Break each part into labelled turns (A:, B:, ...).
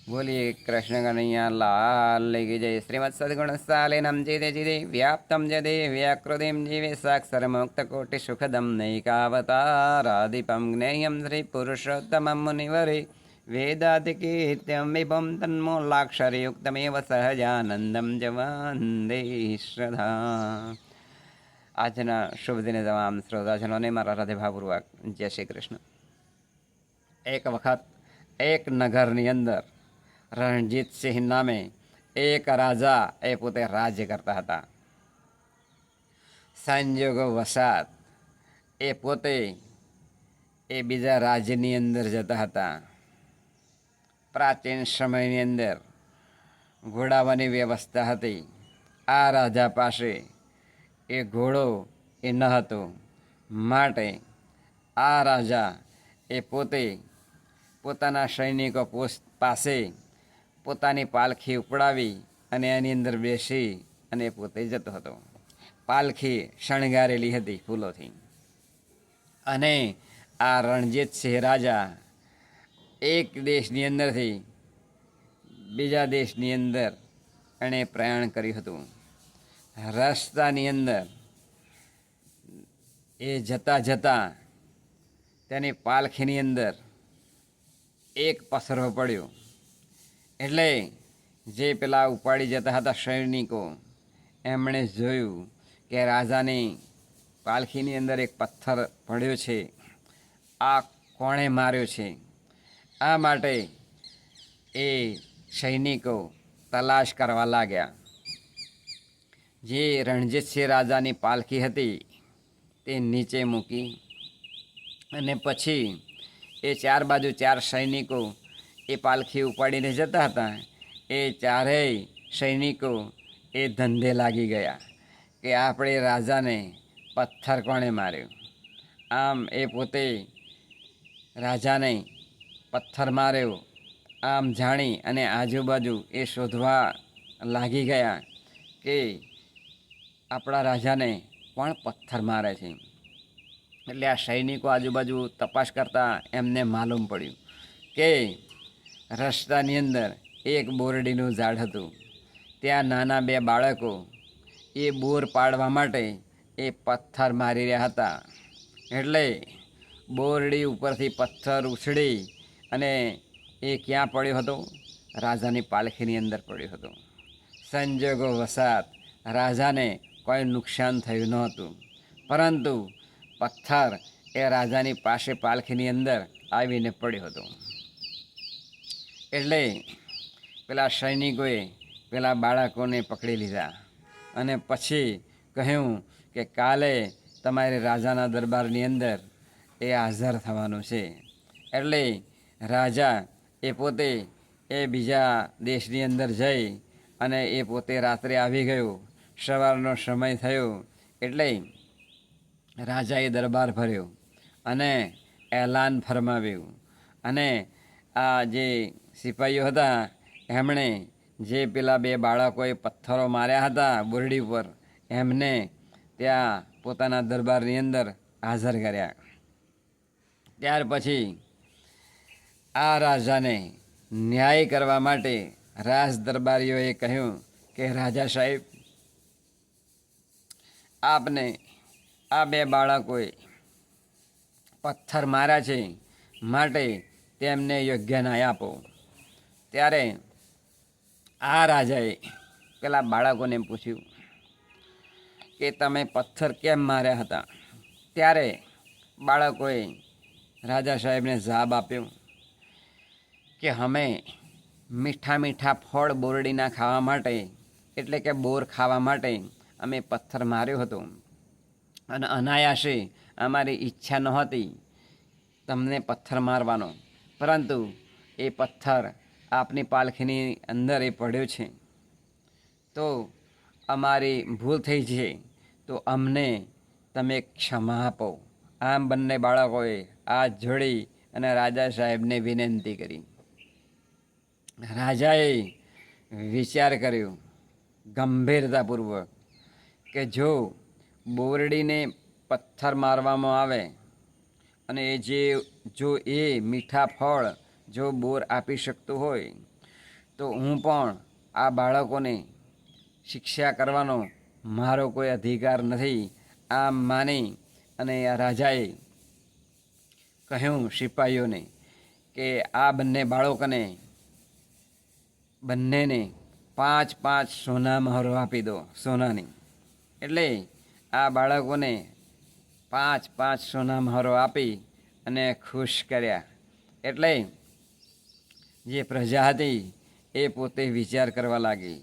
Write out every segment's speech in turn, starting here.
A: बोलिए कृष्ण कन्हैया लाल की जय। श्रीमत् सद्गुण सालिनम जिदे जिदे व्याप्तम जदे व्याकृतिम जीवे साक्षर मुक्त कोटि सुखदम नैकावतारादिपम ज्ञेयम श्री पुरुषोत्तमं मुनिवरे वेदातिकीर्त्यं विभुं तन्मूलाक्षरयुक्तमेव सहजानंदम जवंदे श्रद्धा। આજના શુભ દિને તમામ શ્રોતાજનોને મારા હૃદયભાવપૂર્વક જય શ્રી કૃષ્ણ। એક વખત એક નગરની અંદર રણજીતસિંહ નામે એક રાજા એ પોતે રાજ્ય કરતા હતા। સંજોગો વસાત એ પોતે એ બીજા રાજ્યની અંદર જતા હતા। પ્રાચીન સમયની અંદર ઘોડાવાની વ્યવસ્થા હતી। આ રાજા પાસે એ ઘોડો એ ન હતો, માટે આ રાજા એ પોતે પોતાના સૈનિકો પાસે પોતાની પાલખી ઉપડાવી અને એની અંદર બેસી અને પોતે જતો હતો। પાલખી શણગારેલી હતી ફૂલોથી। અને આ રણજીતસિંહ રાજા એક દેશની અંદરથી બીજા દેશની અંદર એણે પ્રયાણ કર્યું હતું। રસ્તાની અંદર એ જતાં જતાં તેની પાલખીની અંદર એક પથ્થરો પડ્યો। એટલે જે પેલા ઉપાડી જતા હતા સૈનિકો એમણે જોયું કે રાજાની પાલખીની અંદર એક પથ્થર પડ્યો છે, આ કોણે માર્યો છે? આ માટે એ સૈનિકો તલાશ કરવા લાગ્યા। જે રણજીતસિંહ રાજાની પાલખી હતી તે નીચે મૂકી અને પછી એ ચાર બાજુ ચાર સૈનિકો એ પાલખી ઉપાડીને જતા હતા। એ ચારેય સૈનિકો એ ધંધે લાગી ગયા કે આપણે રાજાને પથ્થર કોણે માર્યો। આમ એ પોતે રાજાને પથ્થર માર્યો આમ જાણી અને આજુબાજુ એ શોધવા લાગી ગયા કે આપણા રાજાને કોણ પથ્થર મારે છે। એટલે આ સૈનિકો આજુબાજુ તપાસ કરતાં એમને માલુમ પડ્યું કે રસ્તાની અંદર એક બોરડીનું ઝાડ હતું। ત્યાં નાના બે બાળકો એ બોર પાડવા માટે એ પથ્થર મારી રહ્યા હતા। એટલે બોરડી ઉપરથી પથ્થર ઉછળી અને એ ક્યાં પડ્યો હતો? રાજાની પાલખીની અંદર પડ્યો હતો। સંજોગો વસાત રાજાને કોઈ નુકસાન થયું નહોતું, પરંતુ પથ્થર એ રાજાની પાસે પાલખીની અંદર આવીને પડ્યો હતો। એટલે પેલા સૈનિકોએ પેલા બાળકોને પકડી લીધા અને પછી કહ્યું કે કાલે તમારે રાજાના દરબારની અંદર એ હાજર થવાનું છે। એટલે રાજા એ પોતે એ બીજા દેશની અંદર જઈ અને એ પોતે રાત્રે આવી ગયો। સવારનો સમય થયો એટલે રાજાએ દરબાર ભર્યો અને એલાન ફરમાવ્યું અને આ જે સિપાહીઓ હતા એમણે જે પેલા બે બાળકોએ પથ્થરો માર્યા હતા બોરડી પર એમને ત્યાં પોતાના દરબારની અંદર હાજર કર્યા। ત્યાર પછી આ રાજાને ન્યાય કરવા માટે રાજ દરબારીઓએ કહ્યું કે રાજા સાહેબ, આપને આ બે બાળકોએ પથ્થર માર્યા છે, માટે તેમને યોગ્ય ન્યાય આપો। ત્યારે આ રાજાએ પેલા બાળકોને પૂછ્યું કે તમે પથ્થર કેમ માર્યા હતા? ત્યારે બાળકોએ રાજા સાહેબને જવાબ આપ્યો કે અમે મીઠા મીઠા ફળ બોરડીના ખાવા માટે, એટલે કે બોર ખાવા માટે અમે પથ્થર માર્યો હતો અને અનાયાસે અમારી ઈચ્છા નહોતી તમને પથ્થર મારવાનો, પરંતુ એ પથ્થર આપની પાલખીની અંદર એ પડ્યો છે, તો અમારી ભૂલ થઈ છે, તો અમને તમે ક્ષમા આપો। આમ બંને બાળકોએ હાથ જોડી અને રાજા સાહેબને વિનંતી કરી। રાજાએ વિચાર કર્યો ગંભીરતાપૂર્વક કે બોરડીને પથ્થર મારવામાં આવે અને જો એ મીઠા ફળ જો બોર આપી શકતું હોય તો હું પણ આ બાળકોને શિક્ષા કરવાનો મારો કોઈ અધિકાર નથી, આમ માની અને આ રાજાએ કહ્યું સિપાહીઓને કે આ બંને બાળકોને બંનેને 5-5 સોના મહોરો આપી દો, સોનાની. એટલે આ બાળકોને 5-5 સોના મહોરો આપી અને ખુશ કર્યા. એટલે જે પ્રજા હતી એ પોતે વિચાર કરવા લાગી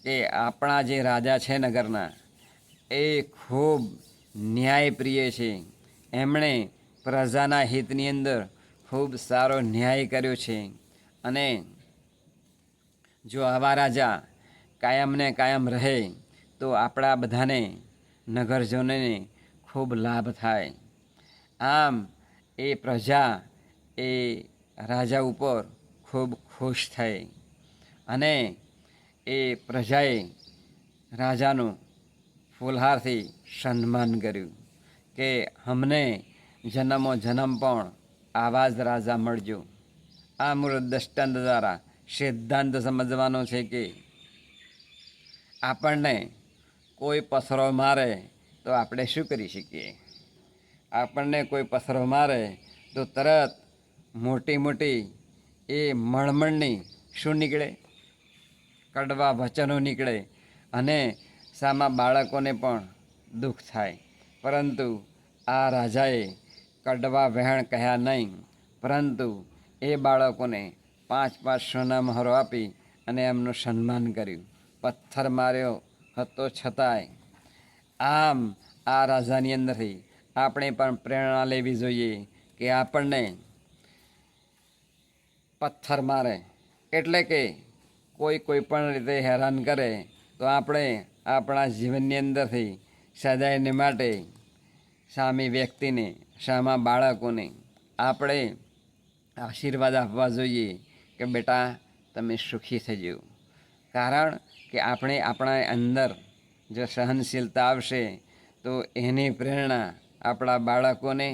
A: કે આપણા જે રાજા છે નગરના, એ ખૂબ ન્યાયપ્રિય છે. એમણે પ્રજાના હિતની અંદર ખૂબ સારો ન્યાય કર્યો છે. અને જો આવા રાજા કાયમને કાયમ રહે તો આપણા બધાને, નગરજનોને ખૂબ લાભ થાય. આમ એ પ્રજા એ રાજા ઉપર ખૂબ ખુશ થઈ અને એ પ્રજાએ રાજાનું ફૂલહારથી સન્માન કર્યું કે અમને જન્મો જન્મ પણ આવા જ રાજા મળજો. આ મૂળ દ્રષ્ટાંત દ્વારા સિદ્ધાંત સમજવાનો છે કે આપણને કોઈ પથરો મારે તો આપણે શું કરી શકીએ? આપણને કોઈ પથરો મારે તો તરત મોટી મોટી એ મણમણની શું નીકળે? કડવા વચનો નીકળે અને સામા બાળકોને પણ દુઃખ થાય. પરંતુ આ રાજાએ કડવા વહેણ કહ્યા નહીં, પરંતુ એ બાળકોને 5-5 સોના મહોરો આપી અને એમનું સન્માન કર્યું. પથ્થર માર્યો હતો છતાંય. આમ આ રાજાની અંદરથી આપણે પણ પ્રેરણા લેવી જોઈએ કે આપણને પથ્થર મારે એટલે કે કોઈ પણ રીતે હેરાન કરે તો આપણે આપણા જીવનની અંદરથી સદાયને માટે સામી વ્યક્તિને, સામા બાળકોને આપણે આશીર્વાદ આપવા જોઈએ કે બેટા તમે સુખી થજો. કારણ કે આપણે આપણા અંદર જો સહનશીલતા આવશે તો એની પ્રેરણા આપણા બાળકોને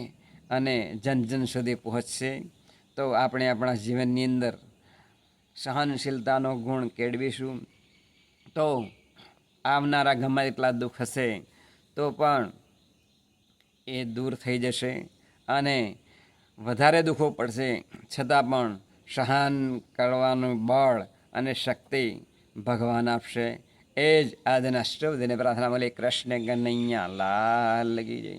A: અને જન જન સુધી પહોંચશે. તો આપણે આપણા જીવનની અંદર સહનશીલતાનો ગુણ કેળવીશું તો આવનારા ગમે એટલા દુઃખ હશે તો પણ એ દૂર થઈ જશે અને વધારે દુઃખો પડશે છતાં પણ સહન કરવાનું બળ અને શક્તિ ભગવાન આપશે. એ જ આજના અષ્ટવદને પ્રાર્થના મળે. કૃષ્ણ કનૈયા લાલ કી જય.